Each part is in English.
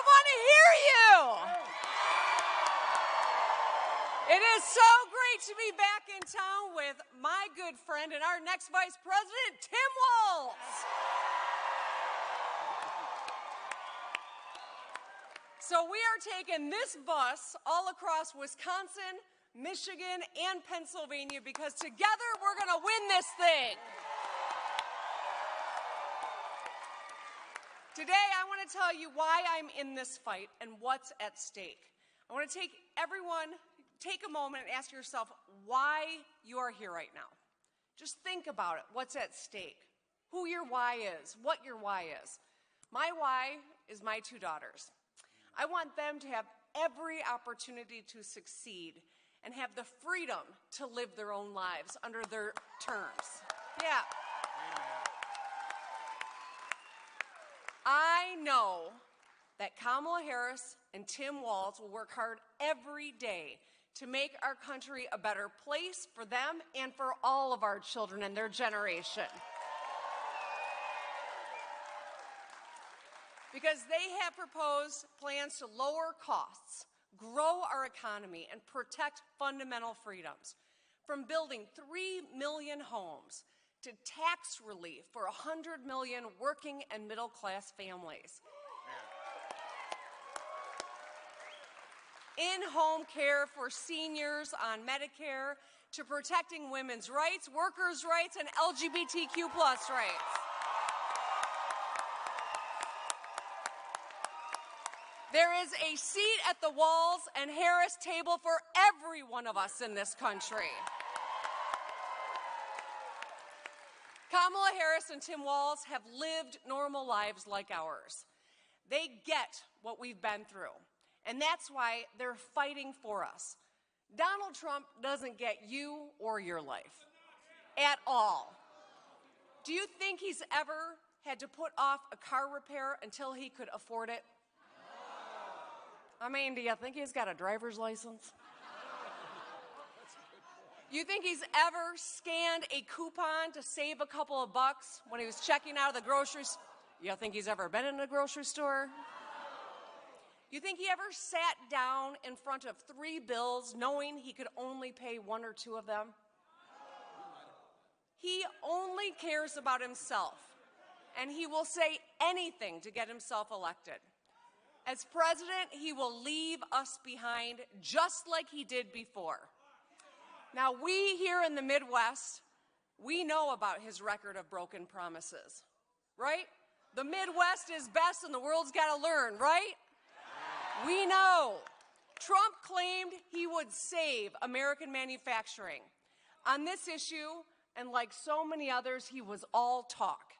want to hear you. It is so great to be back in town with my good friend and our next Vice President, Tim Walz. So we are taking this bus all across Wisconsin, Michigan, and Pennsylvania because together we're going to win this thing. Today I want to tell you why I'm in this fight and what's at stake. I want to take a moment and ask yourself why you are here right now. Just think about it. What's at stake? Who your why is, what your why is. My why is my two daughters. I want them to have every opportunity to succeed and have the freedom to live their own lives under their terms. Yeah. I know that Kamala Harris and Tim Walz will work hard every day to make our country a better place for them and for all of our children and their generation. Because they have proposed plans to lower costs, grow our economy, and protect fundamental freedoms. From building 3 million homes to tax relief for 100 million working and middle-class families. In-home care for seniors on Medicare, to protecting women's rights, workers' rights, and LGBTQ+ rights. There is a seat at the Walz and Harris table for every one of us in this country. Kamala Harris and Tim Walz have lived normal lives like ours. They get what we've been through. And that's why they're fighting for us. Donald Trump doesn't get you or your life at all. Do you think he's ever had to put off a car repair until he could afford it? I mean, do you think he's got a driver's license? You think he's ever scanned a coupon to save a couple of bucks when he was checking out of the grocery store? You think he's ever been in a grocery store? You think he ever sat down in front of 3 bills knowing he could only pay 1 or 2 of them? He only cares about himself, and he will say anything to get himself elected. As president, he will leave us behind just like he did before. Now, we here in the Midwest, we know about his record of broken promises, right? The Midwest is best and the world's got to learn, right? We know. Trump claimed he would save American manufacturing. On this issue, and like so many others, he was all talk.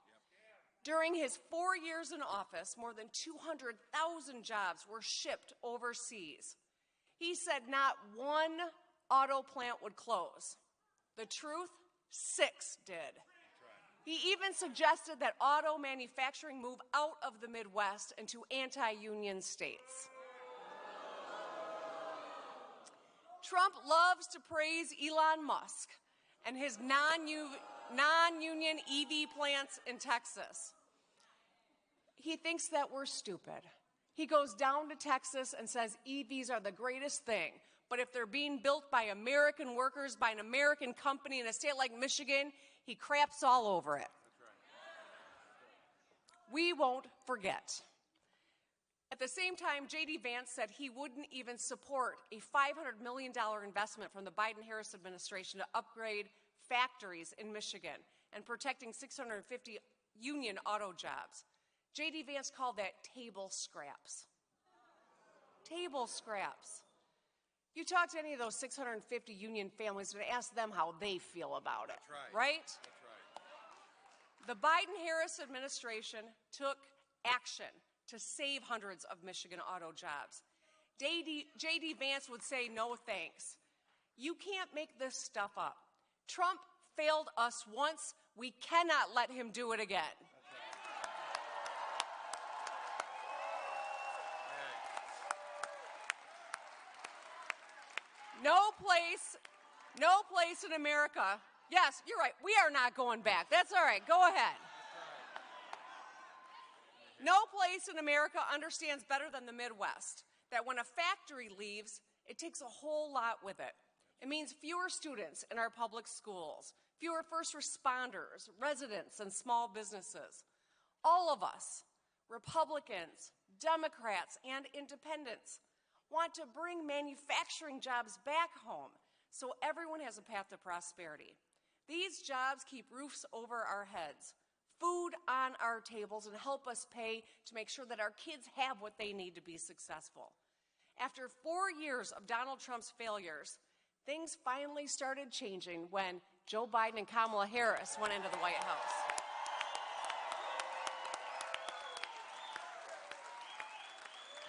During his 4 years in office, more than 200,000 jobs were shipped overseas. He said not one auto plant would close. The truth, 6 did. He even suggested that auto manufacturing move out of the Midwest into anti-union states. Trump loves to praise Elon Musk and his non-union EV plants in Texas. He thinks that we're stupid. He goes down to Texas and says EVs are the greatest thing, but if they're being built by American workers, by an American company in a state like Michigan, he craps all over it. We won't forget. At the same time, J.D. Vance said he wouldn't even support a $500 million investment from the Biden-Harris administration to upgrade factories in Michigan and protecting 650 union auto jobs. J.D. Vance called that table scraps. Table scraps. You talk to any of those 650 union families and ask them how they feel about it, right? That's right. The Biden-Harris administration took action to save hundreds of Michigan auto jobs. J.D. Vance would say no thanks. You can't make this stuff up. Trump failed us once. We cannot let him do it again. No place in America. Yes, you're right. We are not going back. That's all right. Go ahead. No place in America understands better than the Midwest that when a factory leaves, it takes a whole lot with it. It means fewer students in our public schools, fewer first responders, residents, and small businesses. All of us, Republicans, Democrats, and independents, want to bring manufacturing jobs back home so everyone has a path to prosperity. These jobs keep roofs over our heads, food on our tables, and help us pay to make sure that our kids have what they need to be successful. After 4 years of Donald Trump's failures, things finally started changing when Joe Biden and Kamala Harris went into the White House.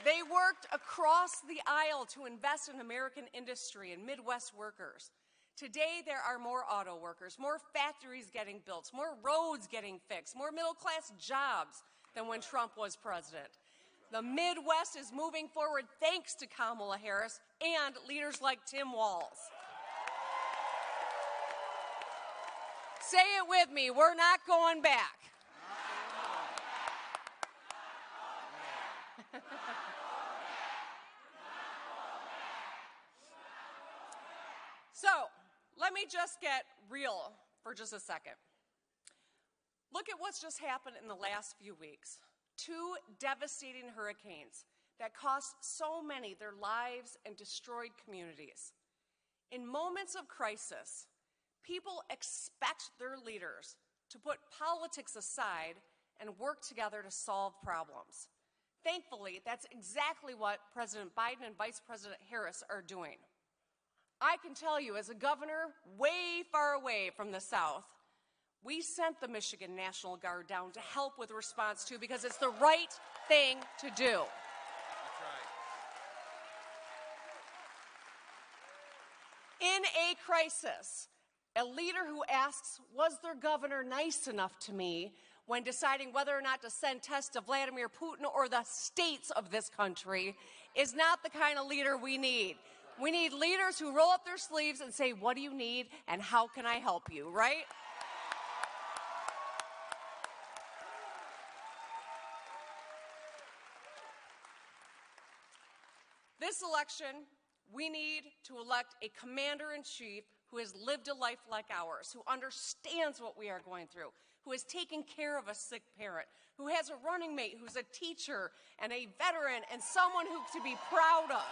They worked across the aisle to invest in American industry and Midwest workers. Today, there are more auto workers, more factories getting built, more roads getting fixed, more middle-class jobs than when Trump was president. The Midwest is moving forward thanks to Kamala Harris and leaders like Tim Walz. Say it with me, we're not going back. So, let me just get real for just a second. Look at what's just happened in the last few weeks. 2 devastating hurricanes that cost so many their lives and destroyed communities. In moments of crisis, people expect their leaders to put politics aside and work together to solve problems. Thankfully, that's exactly what President Biden and Vice President Harris are doing. I can tell you, as a governor way far away from the South, we sent the Michigan National Guard down to help with response too, because it's the right thing to do. That's right. In a crisis, a leader who asks, was their governor nice enough to me, when deciding whether or not to send tests to Vladimir Putin or the states of this country, is not the kind of leader we need. We need leaders who roll up their sleeves and say, what do you need and how can I help you, right? This election, we need to elect a commander-in-chief who has lived a life like ours, who understands what we are going through, who has taken care of a sick parent, who has a running mate who's a teacher and a veteran and someone who to be proud of.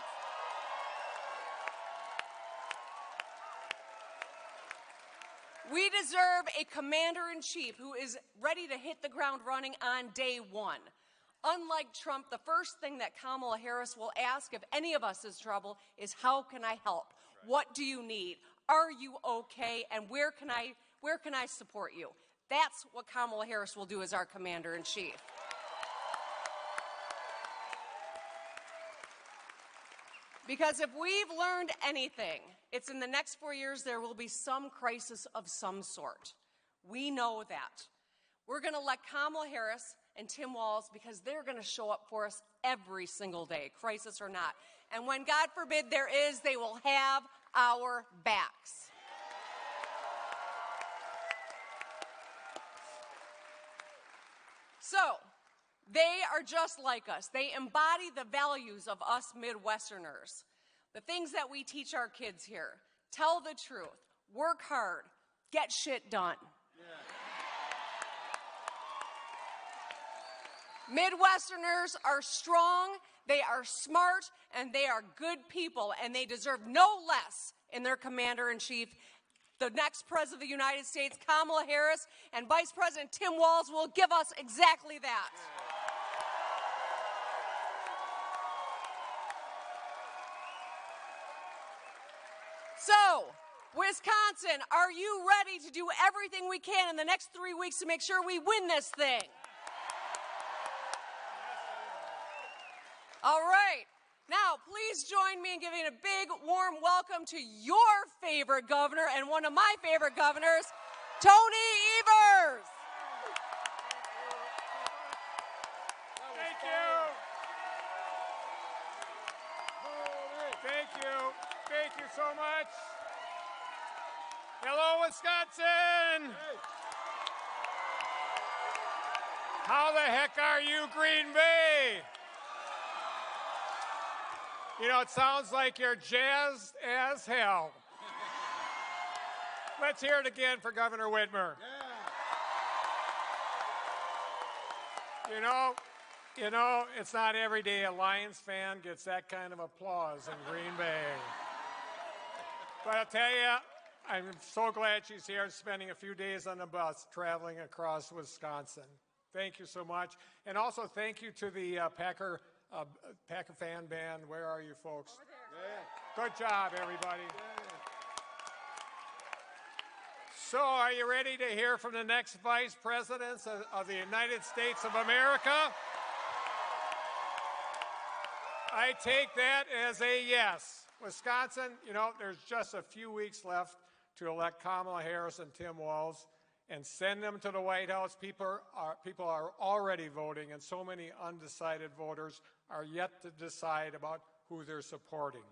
We deserve a commander-in-chief who is ready to hit the ground running on day one. Unlike Trump, the first thing that Kamala Harris will ask if any of us is in trouble is, how can I help? Right. What do you need? Are you okay? And where can I support you? That's what Kamala Harris will do as our commander-in-chief. Because if we've learned anything, it's in the next 4 years there will be some crisis of some sort. We know that. We're going to elect Kamala Harris and Tim Walz because they're going to show up for us every single day, crisis or not. And when, God forbid, there is, they will have our backs. So, they are just like us. They embody the values of us Midwesterners. The things that we teach our kids here. Tell the truth. Work hard. Get shit done. Yeah. Midwesterners are strong, they are smart, and they are good people, and they deserve no less in their commander-in-chief. The next President of the United States, Kamala Harris, and Vice President Tim Walz will give us exactly that. Yeah. So, Wisconsin, are you ready to do everything we can in the next 3 weeks to make sure we win this thing? All right. Now, please join me in giving a big, warm welcome to your favorite governor and one of my favorite governors, Tony Evers. Thank you. Thank you. Thank you so much. Hello, Wisconsin. How the heck are you, Green Bay? You know, it sounds like you're jazzed as hell. Let's hear it again for Governor Whitmer. You know, it's not every day a Lions fan gets that kind of applause in Green Bay. But I'll tell you, I'm so glad she's here, spending a few days on the bus traveling across Wisconsin. Thank you so much. And also thank you to the Packer fan band. Where are you folks? Over there. Good job, everybody. So are you ready to hear from the next vice presidents of the United States of America? I take that as a yes. Wisconsin, you know, there's just a few weeks left to elect Kamala Harris and Tim Walz and send them to the White House. People are already voting, and so many undecided voters are yet to decide about who they're supporting.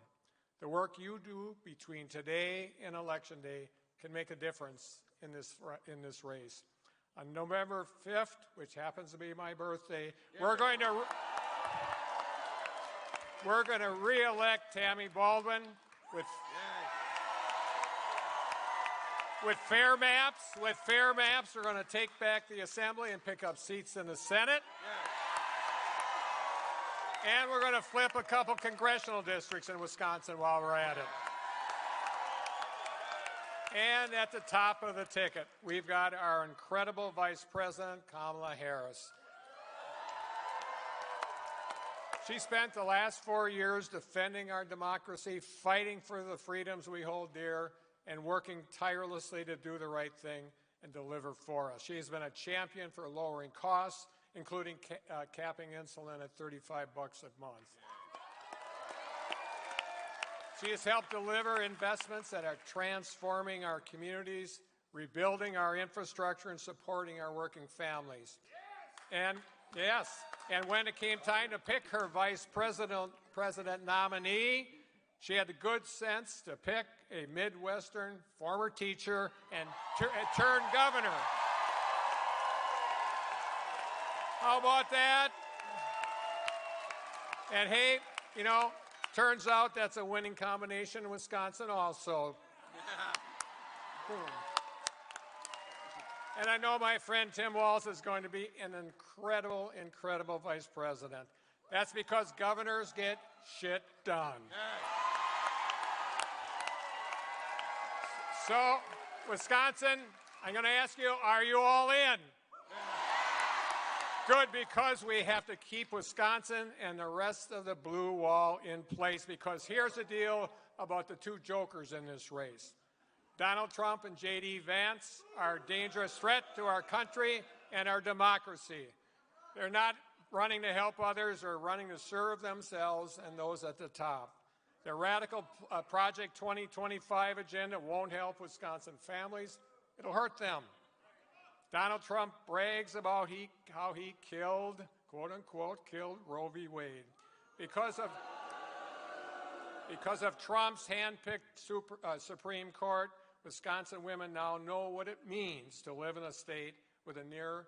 The work you do between today and Election Day can make a difference in this race. On November 5th, which happens to be my birthday, we're going to re-elect Tammy Baldwin with fair maps. With fair maps, we're going to take back the Assembly and pick up seats in the Senate. And we're going to flip a couple congressional districts in Wisconsin while we're at it. And at the top of the ticket, we've got our incredible Vice President, Kamala Harris. She spent the last 4 years defending our democracy, fighting for the freedoms we hold dear, and working tirelessly to do the right thing and deliver for us. She has been a champion for lowering costs, including capping insulin at $35 a month. She has helped deliver investments that are transforming our communities, rebuilding our infrastructure, and supporting our working families. And when it came time to pick her vice president nominee, she had the good sense to pick a Midwestern former teacher and turned governor. How about that? And hey, you know, turns out that's a winning combination in Wisconsin also. Boom. And I know my friend Tim Walz is going to be an incredible, incredible vice president. That's because governors get shit done. So, Wisconsin, I'm going to ask you, are you all in? Good, because we have to keep Wisconsin and the rest of the blue wall in place, because here's the deal about the two jokers in this race. Donald Trump and J.D. Vance are a dangerous threat to our country and our democracy. They're not running to help others or running to serve themselves and those at the top. Their radical Project 2025 agenda won't help Wisconsin families. It'll hurt them. Donald Trump brags about how he killed, quote unquote, killed Roe v. Wade. Because of Trump's hand-picked Supreme Court, Wisconsin women now know what it means to live in a state with a near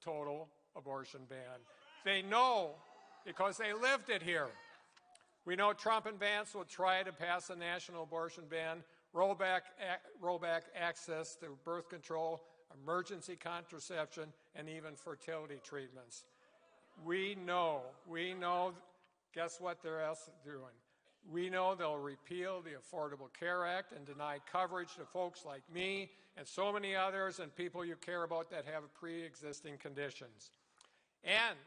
total abortion ban. They know because they lived it here. We know Trump and Vance will try to pass a national abortion ban, roll back access to birth control, emergency contraception, and even fertility treatments. We know, guess what they're else doing? We know they'll repeal the Affordable Care Act and deny coverage to folks like me and so many others and people you care about that have pre-existing conditions. And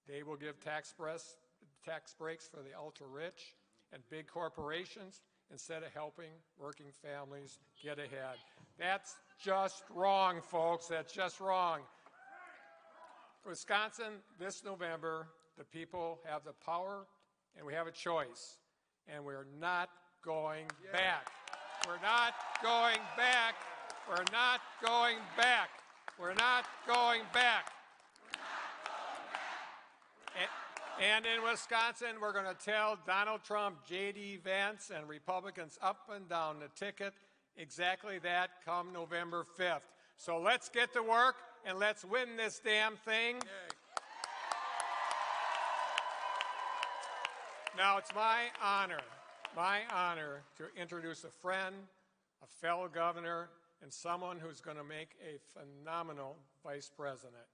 they will give tax breaks for the ultra-rich and big corporations instead of helping working families get ahead. That's just wrong, folks. That's just wrong. Wisconsin, this November, the people have the power and we have a choice. And we're not going back. We're not going back. We're not going back. We're not going back. And in Wisconsin, we're going to tell Donald Trump, J.D. Vance, and Republicans up and down the ticket exactly that come November 5th. So let's get to work and let's win this damn thing. Now, it's my honor to introduce a friend, a fellow governor, and someone who's going to make a phenomenal vice president.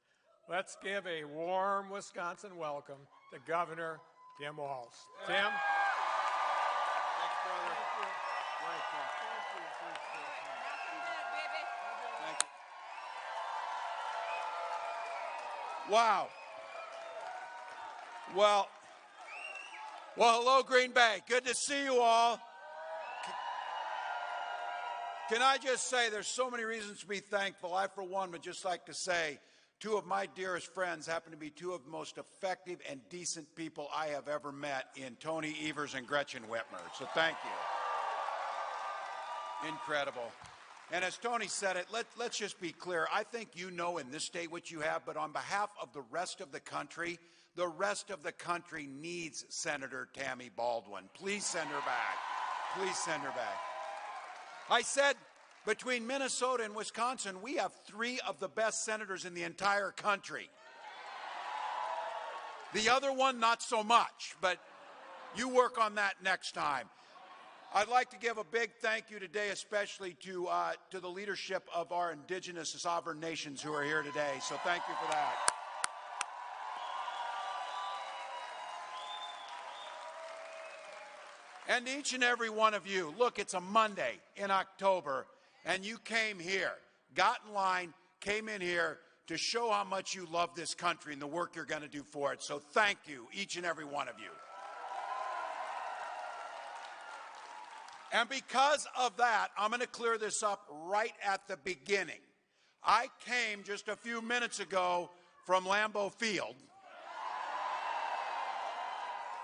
Let's give a warm Wisconsin welcome to Governor Tim Walz. Tim? Thanks, brother. Thank you. Thank you. Wow. Well, hello, Green Bay. Good to see you all. Can I just say there's so many reasons to be thankful. I, for one, would just like to say two of my dearest friends happen to be two of the most effective and decent people I have ever met in Tony Evers and Gretchen Whitmer. So thank you. Incredible. And as Tony said it, let's just be clear. I think you know in this state what you have, but on behalf of the rest of the country needs Senator Tammy Baldwin. Please send her back. Please send her back. I said between Minnesota and Wisconsin, we have three of the best senators in the entire country. The other one, not so much, but you work on that next time. I'd like to give a big thank you today, especially to the leadership of our indigenous sovereign nations who are here today. So thank you for that. And each and every one of you, look, it's a Monday in October, and you came here, got in line, came in here to show how much you love this country and the work you're going to do for it. So thank you, each and every one of you. And because of that, I'm going to clear this up right at the beginning. I came just a few minutes ago from Lambeau Field.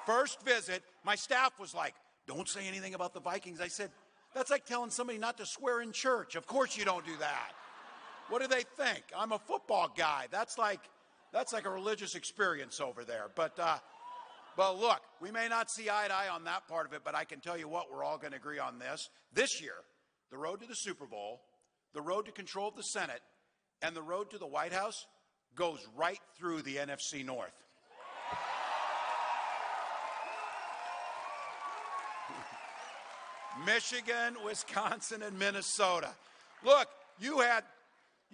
First visit, my staff was like, "Don't say anything about the Vikings." I said, "That's like telling somebody not to swear in church. Of course you don't do that. What do they think? I'm a football guy. That's like a religious experience over there." But look, we may not see eye to eye on that part of it, but I can tell you what, we're all going to agree on this. This year, the road to the Super Bowl, the road to control of the Senate, and the road to the White House goes right through the NFC North. Michigan, Wisconsin, and Minnesota. Look, you had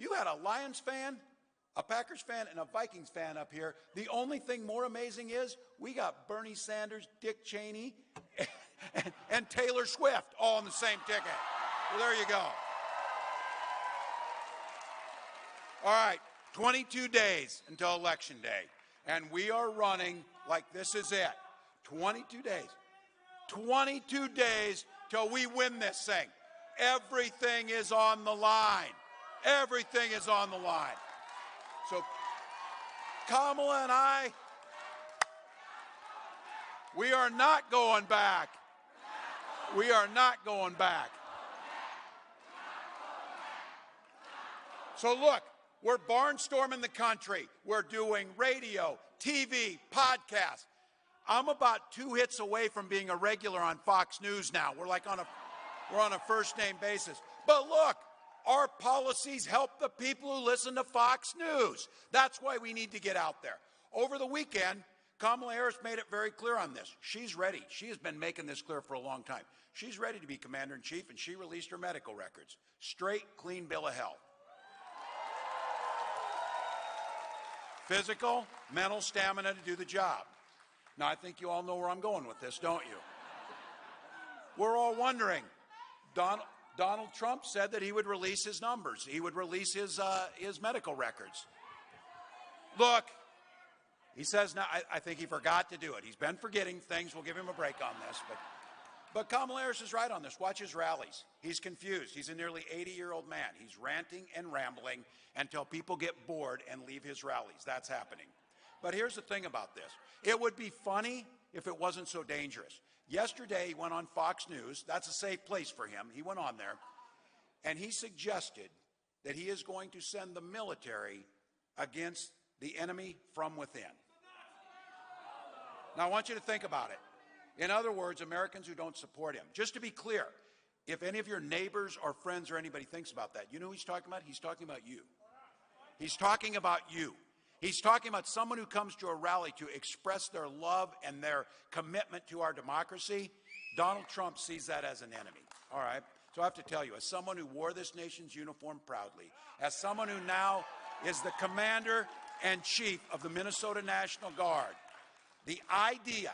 a Lions fan, a Packers fan, and a Vikings fan up here. The only thing more amazing is we got Bernie Sanders, Dick Cheney, and Taylor Swift all on the same ticket. Well, there you go. All right, 22 days until Election Day, and we are running like this is it. 22 days. 22 days till we win this thing. Everything is on the line. Everything is on the line. So Kamala and I, we are not going back. We are not going back. So look, we're barnstorming the country. We're doing radio, TV, podcasts. I'm about 2 hits away from being a regular on Fox News now. We're on a first name basis. But look, our policies help the people who listen to Fox News. That's why we need to get out there. Over the weekend, Kamala Harris made it very clear on this. She's ready. She has been making this clear for a long time. She's ready to be commander-in-chief, and she released her medical records. Straight, clean bill of health. Physical, mental stamina to do the job. Now, I think you all know where I'm going with this, don't you? We're all wondering. Donald Trump said that he would release his numbers. He would release his medical records. Look, he says now, I think he forgot to do it. He's been forgetting things. We'll give him a break on this. But Kamala Harris is right on this. Watch his rallies. He's confused. He's a nearly 80-year-old man. He's ranting and rambling until people get bored and leave his rallies. That's happening. But here's the thing about this. It would be funny if it wasn't so dangerous. Yesterday, he went on Fox News. That's a safe place for him. He went on there, and he suggested that he is going to send the military against the enemy from within. Now, I want you to think about it. In other words, Americans who don't support him. Just to be clear, if any of your neighbors or friends or anybody thinks about that, you know who he's talking about? He's talking about you. He's talking about you. He's talking about someone who comes to a rally to express their love and their commitment to our democracy. Donald Trump sees that as an enemy. All right? So I have to tell you, as someone who wore this nation's uniform proudly, as someone who now is the commander-in-chief of the Minnesota National Guard, the idea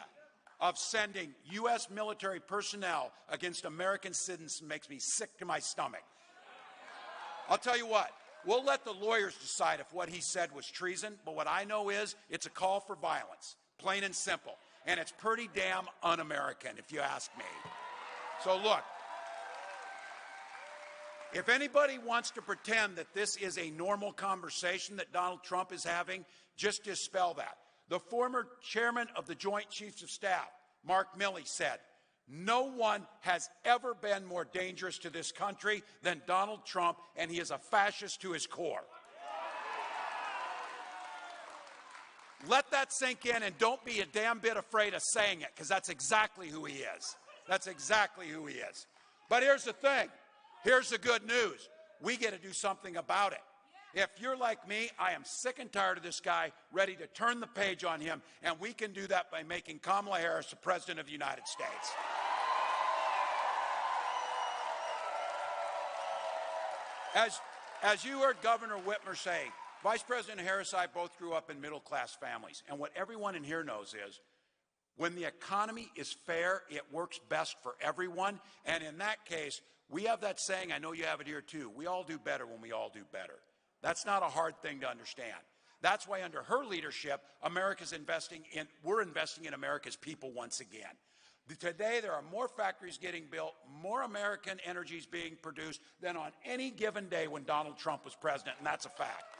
of sending U.S. military personnel against American citizens makes me sick to my stomach. I'll tell you what, we'll let the lawyers decide if what he said was treason, but what I know is it's a call for violence, plain and simple. And it's pretty damn un-American, if you ask me. So look, if anybody wants to pretend that this is a normal conversation that Donald Trump is having, just dispel that. The former chairman of the Joint Chiefs of Staff, Mark Milley, said, "No one has ever been more dangerous to this country than Donald Trump, and he is a fascist to his core." Let that sink in, and don't be a damn bit afraid of saying it, because that's exactly who he is. That's exactly who he is. But here's the thing. Here's the good news. We get to do something about it. If you're like me, I am sick and tired of this guy, ready to turn the page on him, and we can do that by making Kamala Harris the President of the United States. As you heard Governor Whitmer say, Vice President Harris and I both grew up in middle-class families, and what everyone in here knows is when the economy is fair, it works best for everyone, and in that case, we have that saying, I know you have it here too, we all do better when we all do better. That's not a hard thing to understand. That's why under her leadership, we're investing in America's people once again. Today, there are more factories getting built, more American energy is being produced than on any given day when Donald Trump was president, and that's a fact.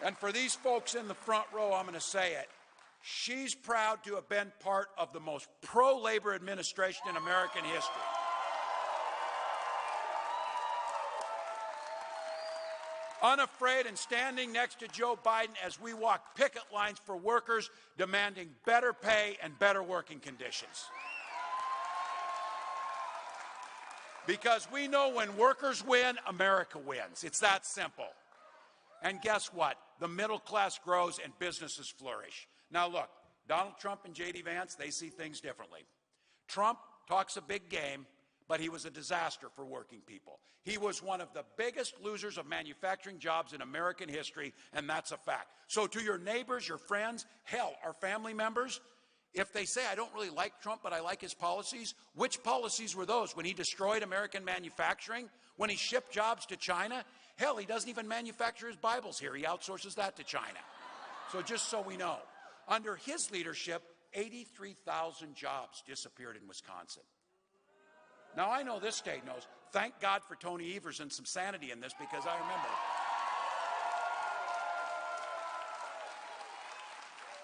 And for these folks in the front row, I'm going to say it. She's proud to have been part of the most pro-labor administration in American history. Unafraid and standing next to Joe Biden as we walk picket lines for workers demanding better pay and better working conditions. Because we know when workers win, America wins. It's that simple. And guess what? The middle class grows and businesses flourish. Now look, Donald Trump and J.D. Vance, they see things differently. Trump talks a big game, but he was a disaster for working people. He was one of the biggest losers of manufacturing jobs in American history, and that's a fact. So to your neighbors, your friends, hell, our family members, if they say, I don't really like Trump, but I like his policies, which policies were those? When he destroyed American manufacturing? When he shipped jobs to China? Hell, he doesn't even manufacture his Bibles here. He outsources that to China. So just so we know, under his leadership, 83,000 jobs disappeared in Wisconsin. Now, I know this state knows. Thank God for Tony Evers and some sanity in this, because I remember.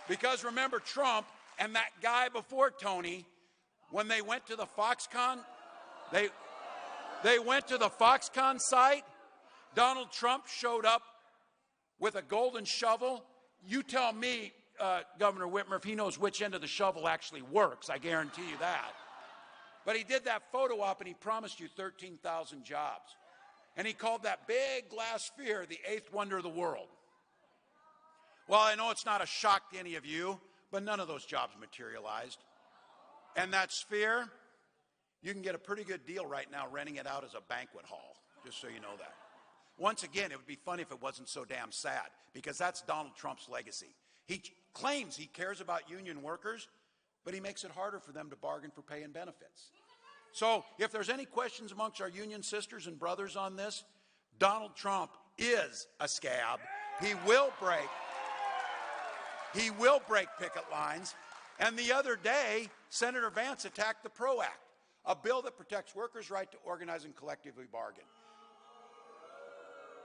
Because remember Trump and that guy before Tony, when they went to the Foxconn, they went to the Foxconn site. Donald Trump showed up with a golden shovel. You tell me, Governor Whitmer, if he knows which end of the shovel actually works. I guarantee you that. But he did that photo op and he promised you 13,000 jobs. And he called that big glass sphere the eighth wonder of the world. Well, I know it's not a shock to any of you, but none of those jobs materialized. And that sphere, you can get a pretty good deal right now renting it out as a banquet hall, just so you know that. Once again, it would be funny if it wasn't so damn sad, because that's Donald Trump's legacy. He claims he cares about union workers, but he makes it harder for them to bargain for pay and benefits. So if there's any questions amongst our union sisters and brothers on this, Donald Trump is a scab. He will break picket lines. And the other day, Senator Vance attacked the PRO Act, a bill that protects workers' right to organize and collectively bargain.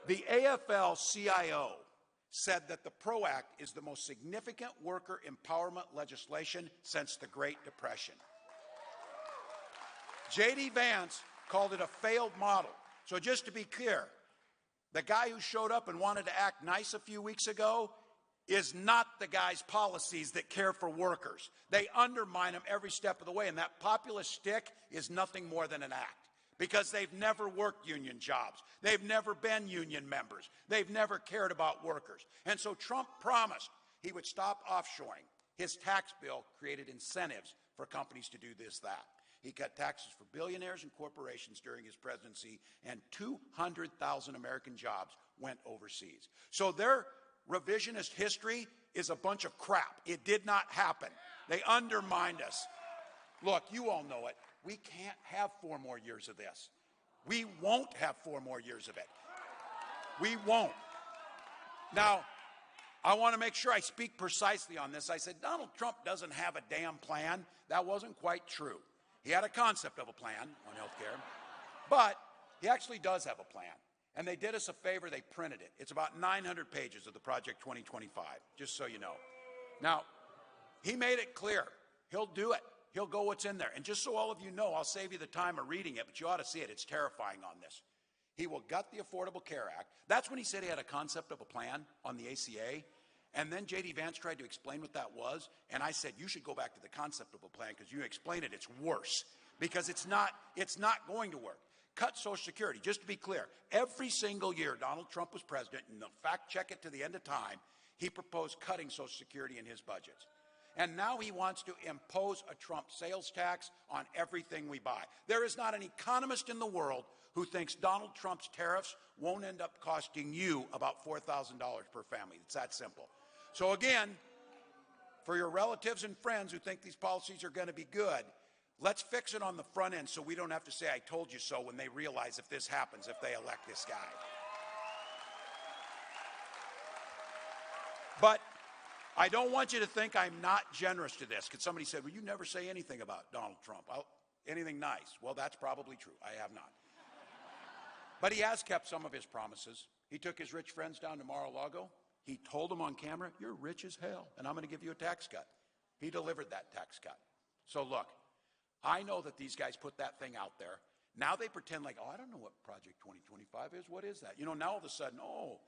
The AFL-CIO said that the PRO Act is the most significant worker empowerment legislation since the Great Depression. J.D. Vance called it a failed model. So just to be clear, the guy who showed up and wanted to act nice a few weeks ago is not the guy's policies that care for workers. They undermine them every step of the way, and that populist stick is nothing more than an act. because they've never worked union jobs. They've never been union members. They've never cared about workers. And so Trump promised he would stop offshoring. His tax bill created incentives for companies to do this, that. He cut taxes for billionaires and corporations during his presidency, and 200,000 American jobs went overseas. So their revisionist history is a bunch of crap. It did not happen. They undermined us. Look, you all know it. We can't have 4 more years of this. We won't have 4 more years of it. We won't. Now, I want to make sure I speak precisely on this. I said Donald Trump doesn't have a damn plan. That wasn't quite true. He had a concept of a plan on health care, but he actually does have a plan. And they did us a favor. They printed it. It's about 900 pages of the Project 2025, just so you know. Now, he made it clear. He'll do it. He'll go what's in there. And just so all of you know, I'll save you the time of reading it, but you ought to see it. It's terrifying on this. He will gut the Affordable Care Act. That's when he said he had a concept of a plan on the ACA. And then J.D. Vance tried to explain what that was. And I said, you should go back to the concept of a plan because you explain it, it's worse. Because it's not going to work. Cut Social Security. Just to be clear, every single year Donald Trump was president, and they'll fact check it to the end of time, he proposed cutting Social Security in his budgets. And now he wants to impose a Trump sales tax on everything we buy. There is not an economist in the world who thinks Donald Trump's tariffs won't end up costing you about $4,000 per family. It's that simple. So again, for your relatives and friends who think these policies are going to be good, let's fix it on the front end so we don't have to say, I told you so, when they realize if this happens, if they elect this guy. But I don't want you to think I'm not generous to this, because somebody said, well, you never say anything about Donald Trump. Anything nice. Well, that's probably true. I have not. But he has kept some of his promises. He took his rich friends down to Mar-a-Lago. He told them on camera, you're rich as hell, and I'm going to give you a tax cut. He delivered that tax cut. So look, I know that these guys put that thing out there. Now they pretend like, oh, I don't know what Project 2025 is. What is that? You know, now all of a sudden, oh,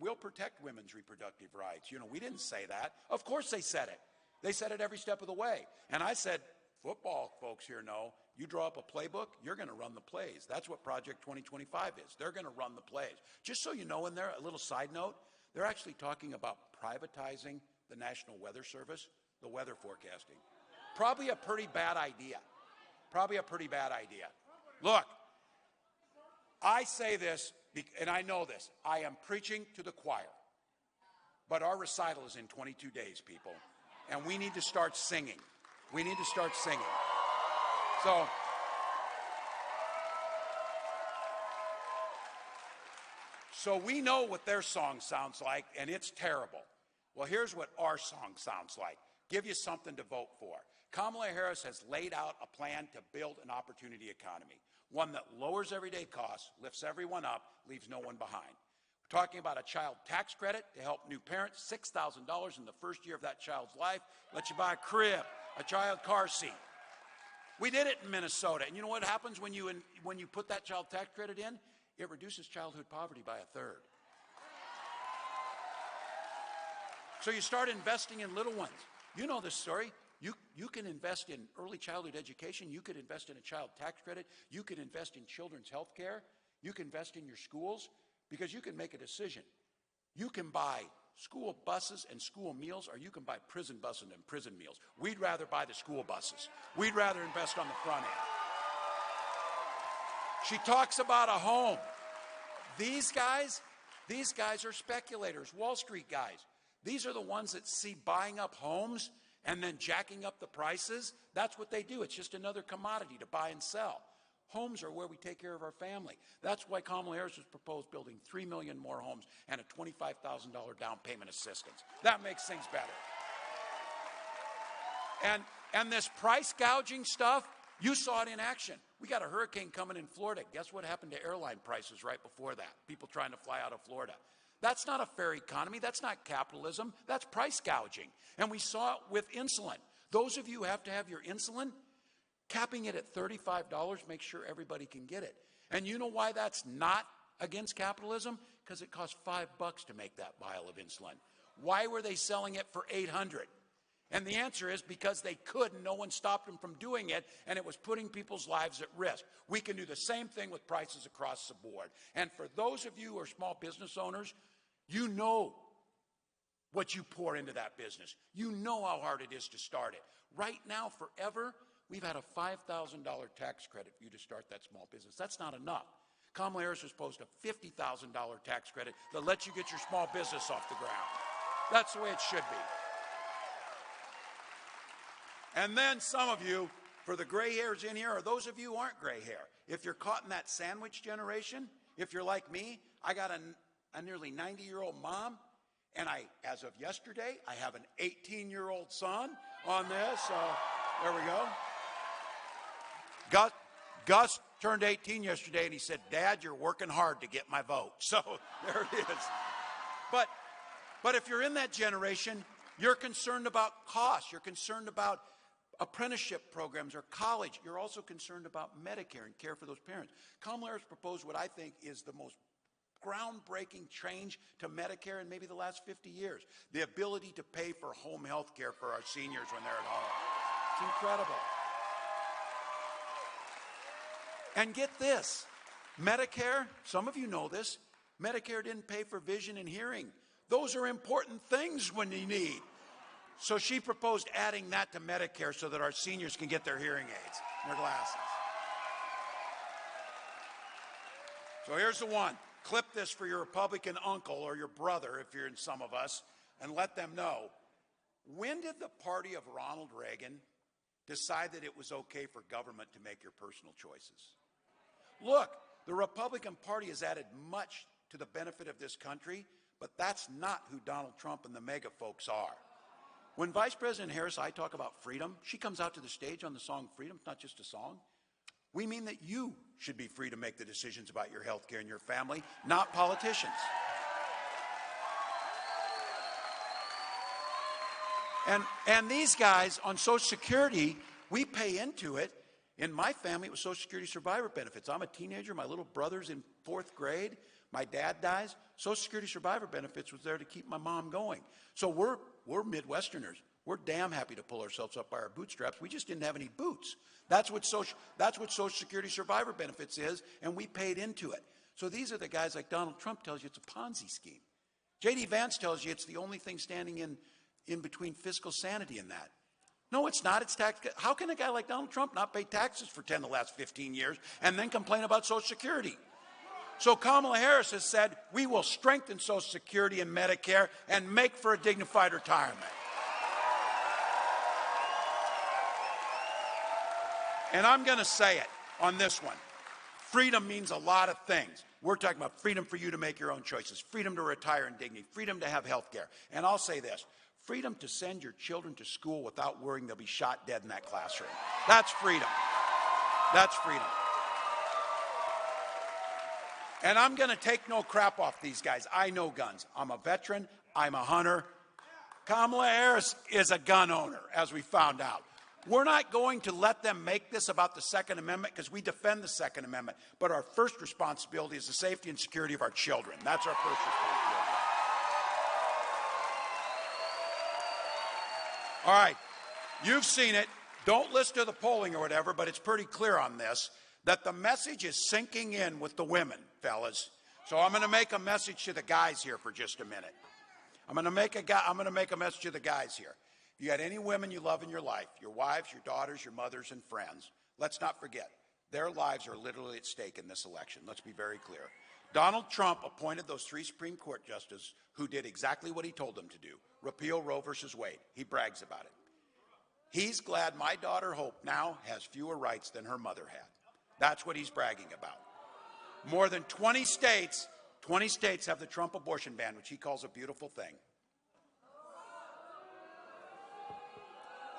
we'll protect women's reproductive rights. You know, we didn't say that. Of course they said it. They said it every step of the way. And I said, football folks here know, you draw up a playbook, you're going to run the plays. That's what Project 2025 is. They're going to run the plays. Just so you know in there, a little side note, they're actually talking about privatizing the National Weather Service, the weather forecasting. Probably a pretty bad idea. Probably a pretty bad idea. Look, I say this, and I know this. I am preaching to the choir. But our recital is in 22 days, people. And we need to start singing. We need to start singing. So we know what their song sounds like, and it's terrible. Well, here's what our song sounds like. Give you something to vote for. Kamala Harris has laid out a plan to build an opportunity economy, one that lowers everyday costs, lifts everyone up, leaves no one behind. We're talking about a child tax credit to help new parents, $6,000 in the first year of that child's life, let you buy a crib, a child car seat. We did it in Minnesota, and you know what happens when you put that child tax credit in? It reduces childhood poverty by 1/3. So you start investing in little ones. You know this story. You can invest in early childhood education. You could invest in a child tax credit. You could invest in children's health care. You can invest in your schools because you can make a decision. You can buy school buses and school meals, or you can buy prison buses and prison meals. We'd rather buy the school buses. We'd rather invest on the front end. She talks about a home. These guys are speculators, Wall Street guys. These are the ones that see buying up homes and then jacking up the prices. That's what they do. It's just another commodity to buy and sell. Homes are where we take care of our family. That's why Kamala Harris has proposed building 3 million more homes and a $25,000 down payment assistance. That makes things better. And this price gouging stuff, you saw it in action. We got a hurricane coming in Florida. Guess what happened to airline prices right before that? People trying to fly out of Florida. That's not a fair economy. That's not capitalism. That's price gouging. And we saw it with insulin. Those of you who have to have your insulin, capping it at $35 makes sure everybody can get it. And you know why that's not against capitalism? Because it costs $5 to make that vial of insulin. Why were they selling it for $800? And the answer is because they could and no one stopped them from doing it, and it was putting people's lives at risk. We can do the same thing with prices across the board. And for those of you who are small business owners, you know what you pour into that business. You know how hard it is to start it. Right now, forever, we've had a $5,000 tax credit for you to start that small business. That's not enough. Kamala Harris has proposed a $50,000 tax credit that lets you get your small business off the ground. That's the way it should be. And then some of you, for the gray hairs in here, or those of you who aren't gray hair, if you're caught in that sandwich generation, if you're like me, I got a nearly 90-year-old mom, and as of yesterday, I have an 18-year-old son on this. So there we go. Gus turned 18 yesterday, and he said, "Dad, you're working hard to get my vote." So there it is. But if you're in that generation, you're concerned about costs. You're concerned about apprenticeship programs or college. You're also concerned about Medicare and care for those parents. Kamala Harris proposed what I think is the most groundbreaking change to Medicare in maybe the last 50 years. The ability to pay for home health care for our seniors when they're at home. It's incredible. And get this, Medicare, some of you know this, Medicare didn't pay for vision and hearing. Those are important things when you need. So she proposed adding that to Medicare so that our seniors can get their hearing aids and their glasses. So here's the one. Clip this for your Republican uncle or your brother, if you're in some of us, and let them know. When did the party of Ronald Reagan decide that it was okay for government to make your personal choices? Look, the Republican Party has added much to the benefit of this country, but that's not who Donald Trump and the MAGA folks are. When Vice President Harris and I talk about freedom, she comes out to the stage on the song Freedom. It's not just a song. We mean that you should be free to make the decisions about your health care and your family, not politicians. And these guys on Social Security, we pay into it. In my family, it was Social Security survivor benefits. I'm a teenager. My little brother's in 4th grade. My dad dies. Social Security survivor benefits was there to keep my mom going. So we're Midwesterners. We're damn happy to pull ourselves up by our bootstraps. We just didn't have any boots. That's what Social Security survivor benefits is, and we paid into it. So these are the guys like Donald Trump tells you it's a Ponzi scheme. J.D. Vance tells you it's the only thing standing in between fiscal sanity and that. No, it's not. It's tax. How can a guy like Donald Trump not pay taxes for 10 of the last 15 years and then complain about Social Security? So Kamala Harris has said, we will strengthen Social Security and Medicare and make for a dignified retirement. And I'm going to say it on this one. Freedom means a lot of things. We're talking about freedom for you to make your own choices, freedom to retire in dignity, freedom to have health care. And I'll say this, freedom to send your children to school without worrying they'll be shot dead in that classroom. That's freedom. That's freedom. And I'm going to take no crap off these guys. I know guns. I'm a veteran. I'm a hunter. Kamala Harris is a gun owner, as we found out. We're not going to let them make this about the Second Amendment because we defend the Second Amendment. But our first responsibility is the safety and security of our children. That's our first responsibility. All right. You've seen it. Don't listen to the polling or whatever, but it's pretty clear on this that the message is sinking in with the women, fellas. So I'm going to make a message to the guys here for just a minute. I'm going to make a message to the guys here. If you got any women you love in your life, your wives, your daughters, your mothers, and friends, let's not forget, their lives are literally at stake in this election. Let's be very clear. Donald Trump appointed those 3 Supreme Court justices who did exactly what he told them to do, repeal Roe versus Wade. He brags about it. He's glad my daughter Hope now has fewer rights than her mother had. That's what he's bragging about. More than 20 states have the Trump abortion ban, which he calls a beautiful thing.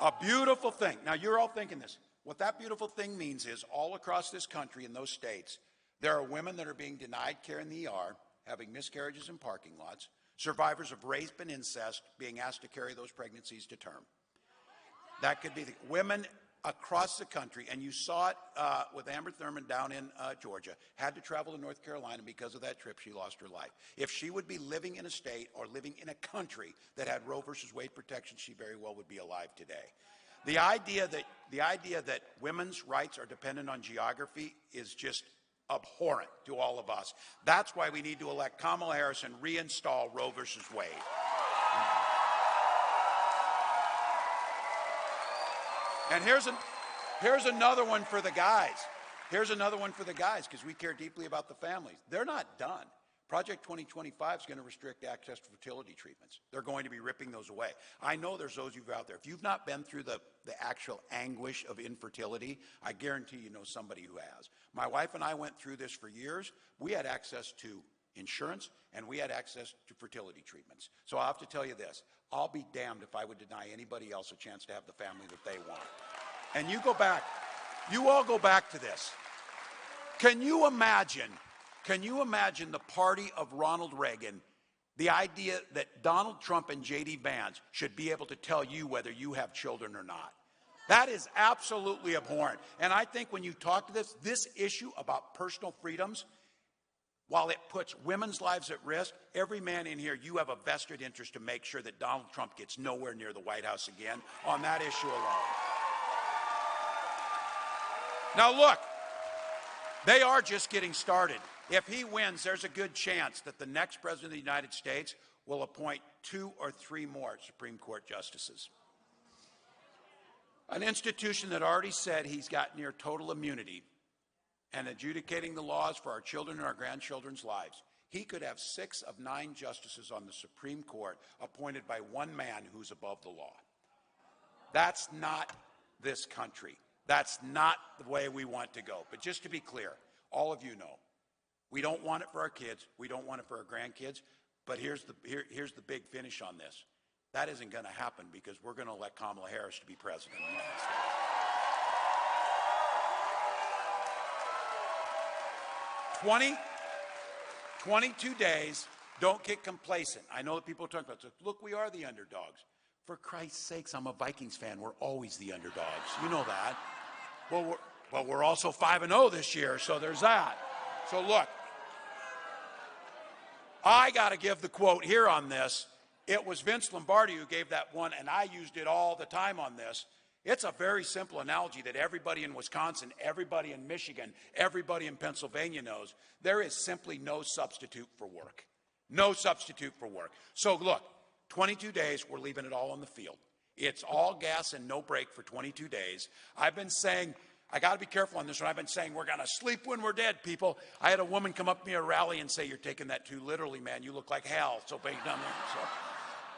A beautiful thing. Now, you're all thinking this. What that beautiful thing means is all across this country in those states, there are women that are being denied care in the ER, having miscarriages in parking lots, survivors of rape and incest being asked to carry those pregnancies to term. That could be the women across the country, and you saw it with Amber Thurman down in Georgia, had to travel to North Carolina because of that trip. She lost her life. If she would be living in a state or living in a country that had Roe versus Wade protection, she very well would be alive today. The idea that women's rights are dependent on geography is just abhorrent to all of us. That's why we need to elect Kamala Harris and reinstall Roe versus Wade. And here's another one for the guys. Here's another one for the guys, because we care deeply about the families. They're not done. Project 2025 is going to restrict access to fertility treatments. They're going to be ripping those away. I know there's those of you out there. If you've not been through the actual anguish of infertility, I guarantee you know somebody who has. My wife and I went through this for years. We had access to insurance, and we had access to fertility treatments. So I'll have to tell you this. I'll be damned if I would deny anybody else a chance to have the family that they want. And you all go back to this. Can you imagine the party of Ronald Reagan, the idea that Donald Trump and J.D. Vance should be able to tell you whether you have children or not? That is absolutely abhorrent. And I think when you talk to this issue about personal freedoms, while it puts women's lives at risk, every man in here, you have a vested interest to make sure that Donald Trump gets nowhere near the White House again on that issue alone. Now look, they are just getting started. If he wins, there's a good chance that the next president of the United States will appoint 2 or 3 more Supreme Court justices. An institution that already said he's got near total immunity and adjudicating the laws for our children and our grandchildren's lives. He could have 6 of 9 justices on the Supreme Court appointed by one man who's above the law. That's not this country. That's not the way we want to go. But just to be clear, all of you know, we don't want it for our kids. We don't want it for our grandkids. But here's the big finish on this. That isn't going to happen because we're going to elect Kamala Harris to be president of the United States. 22 days, don't get complacent. I know that people are talking about this. Look, we are the underdogs. For Christ's sakes, I'm a Vikings fan. We're always the underdogs. You know that. Well, we're also 5-0 this year, so there's that. So look, I got to give the quote here on this. It was Vince Lombardi who gave that one, and I used it all the time on this. It's a very simple analogy that everybody in Wisconsin, everybody in Michigan, everybody in Pennsylvania knows. There is simply no substitute for work. No substitute for work. So look, 22 days, we're leaving it all on the field. It's all gas and no break for 22 days. I've been saying, I got to be careful on this one. I've been saying we're going to sleep when we're dead, people. I had a woman come up to me at a rally and say, you're taking that too literally, man. You look like hell. So big down there. So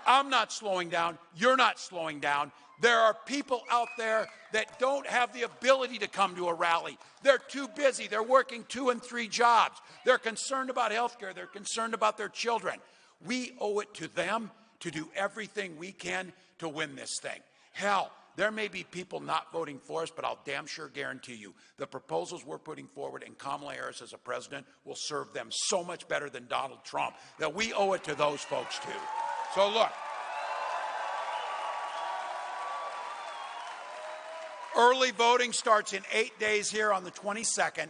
I'm not slowing down. You're not slowing down. There are people out there that don't have the ability to come to a rally. They're too busy. They're working 2 and 3 jobs. They're concerned about health care. They're concerned about their children. We owe it to them to do everything we can to win this thing. Hell, there may be people not voting for us, but I'll damn sure guarantee you the proposals we're putting forward and Kamala Harris as a president will serve them so much better than Donald Trump that we owe it to those folks too. So look, early voting starts in 8 days here on the 22nd.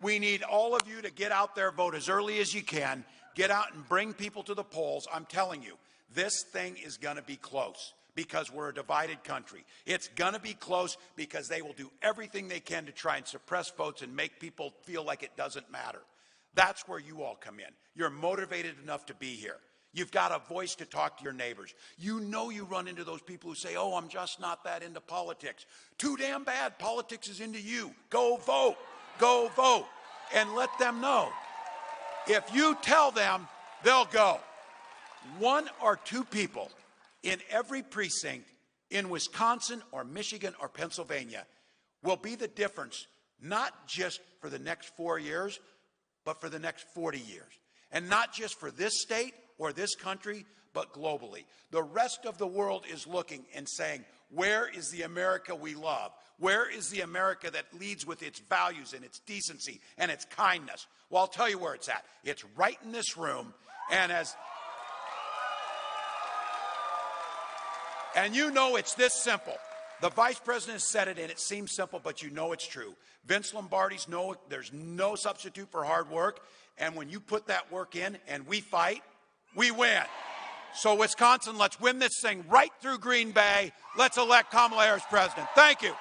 We need all of you to get out there, vote as early as you can. Get out and bring people to the polls. I'm telling you, this thing is going to be close because we're a divided country. It's going to be close because they will do everything they can to try and suppress votes and make people feel like it doesn't matter. That's where you all come in. You're motivated enough to be here. You've got a voice to talk to your neighbors. You know you run into those people who say, oh, I'm just not that into politics. Too damn bad. Politics is into you. Go vote. Go vote. And let them know. If you tell them, they'll go. 1 or 2 people in every precinct in Wisconsin or Michigan or Pennsylvania will be the difference, not just for the next 4 years, but for the next 40 years. And not just for this state or this country, but globally. The rest of the world is looking and saying, where is the America we love? Where is the America that leads with its values and its decency and its kindness? Well, I'll tell you where it's at. It's right in this room. And you know it's this simple. The vice president said it, and it seems simple, but you know it's true. Vince Lombardi's there's no substitute for hard work. And when you put that work in and we fight, we win. So Wisconsin, let's win this thing right through Green Bay. Let's elect Kamala Harris president. Thank you.